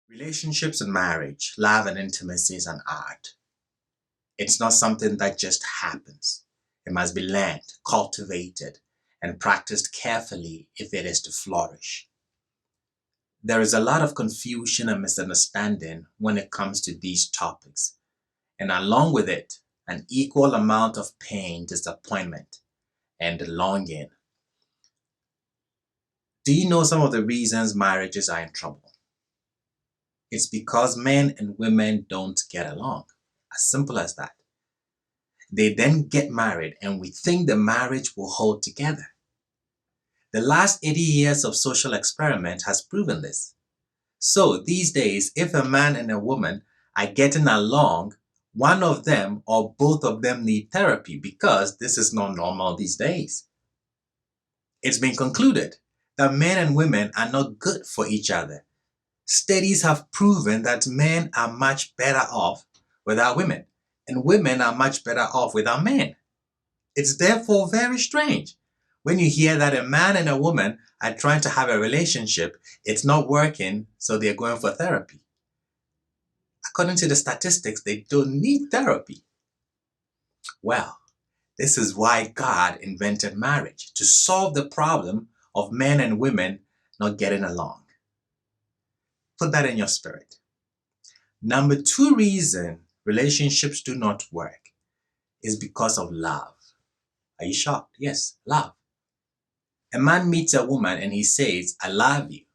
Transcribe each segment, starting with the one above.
Relationships and marriage, love and intimacy is an art. It's not something that just happens. It must be learned, cultivated, and practiced carefully if it is to flourish. There is a lot of confusion and misunderstanding when it comes to these topics, and along with it, an equal amount of pain, disappointment, and longing. Do you know some of the reasons marriages are in trouble? It's because men and women don't get along. As simple as that. They then get married and we think the marriage will hold together. The last 80 years of social experiment has proven this. So these days, if a man and a woman are getting along, one of them or both of them need therapy because this is not normal these days. It's been concluded that men and women are not good for each other. Studies have proven that men are much better off without women, and women are much better off without men. It's therefore very strange when you hear that a man and a woman are trying to have a relationship, it's not working, so they're going for therapy. According to the statistics, they don't need therapy. Well, this is why God invented marriage, to solve the problem of men and women not getting along. Put that in your spirit. Number 2 reason relationships do not work is because of love. Are you shocked? Yes, love. A man meets a woman and he says, I love you.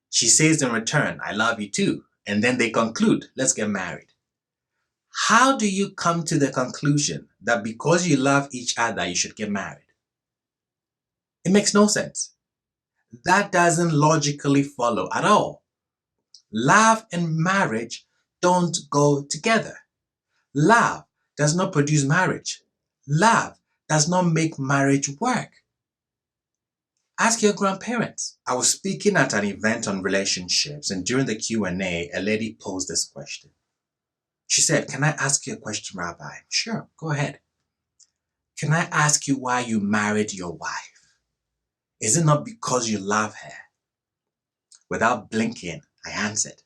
She says in return, I love you too. And then they conclude, let's get married. How do you come to the conclusion that because you love each other, you should get married? It makes no sense. That doesn't logically follow at all. Love and marriage don't go together. Love does not produce marriage. Love does not make marriage work. Ask your grandparents. I was speaking at an event on relationships, and during the Q&A, a lady posed this question. She said, can I ask you a question, Rabbi? Sure, go ahead. Can I ask you why you married your wife? Is it not because you love her? Without blinking, I answered,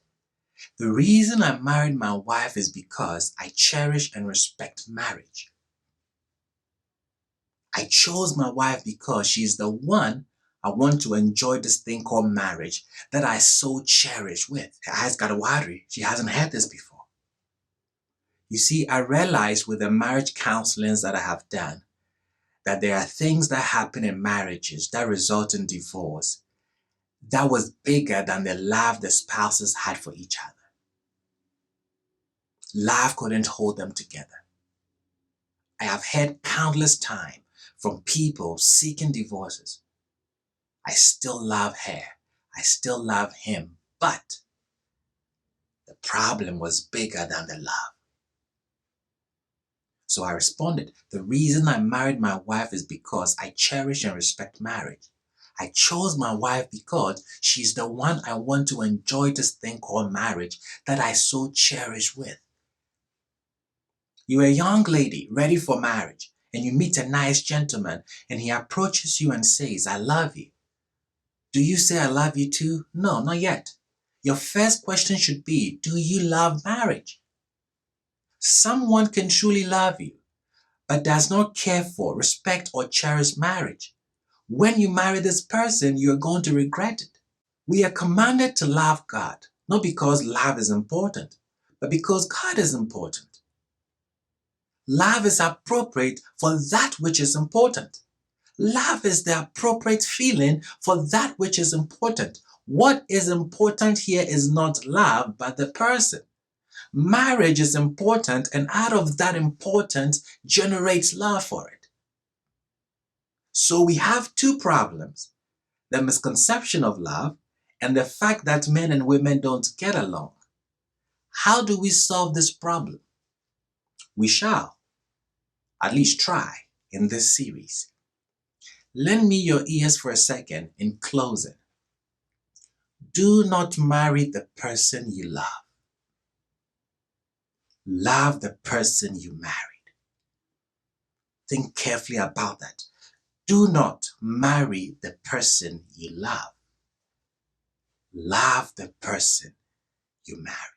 the reason I married my wife is because I cherish and respect marriage. I chose my wife because she's the one I want to enjoy this thing called marriage that I so cherish with. Her eyes got watery. She hasn't had this before. You see, I realized with the marriage counselings that I have done that there are things that happen in marriages that result in divorce that was bigger than the love the spouses had for each other. Love couldn't hold them together. I have heard countless times from people seeking divorces. I still love her. I still love him. But the problem was bigger than the love. So I responded, the reason I married my wife is because I cherish and respect marriage. I chose my wife because she's the one I want to enjoy this thing called marriage that I so cherish with. You're a young lady ready for marriage and you meet a nice gentleman and he approaches you and says, I love you. Do you say I love you too? No, not yet. Your first question should be, do you love marriage? Someone can truly love you, but does not care for, respect, or cherish marriage. When you marry this person, you are going to regret it. We are commanded to love God, not because love is important, but because God is important. Love is appropriate for that which is important. Love is the appropriate feeling for that which is important. What is important here is not love, but the person. Marriage is important, and out of that importance generates love for it. So we have 2 problems: the misconception of love and the fact that men and women don't get along. How do we solve this problem? We shall at least try in this series. Lend me your ears for a second in closing. Do not marry the person you love. Love the person you married. Think carefully about that. Do not marry the person you love. Love the person you marry.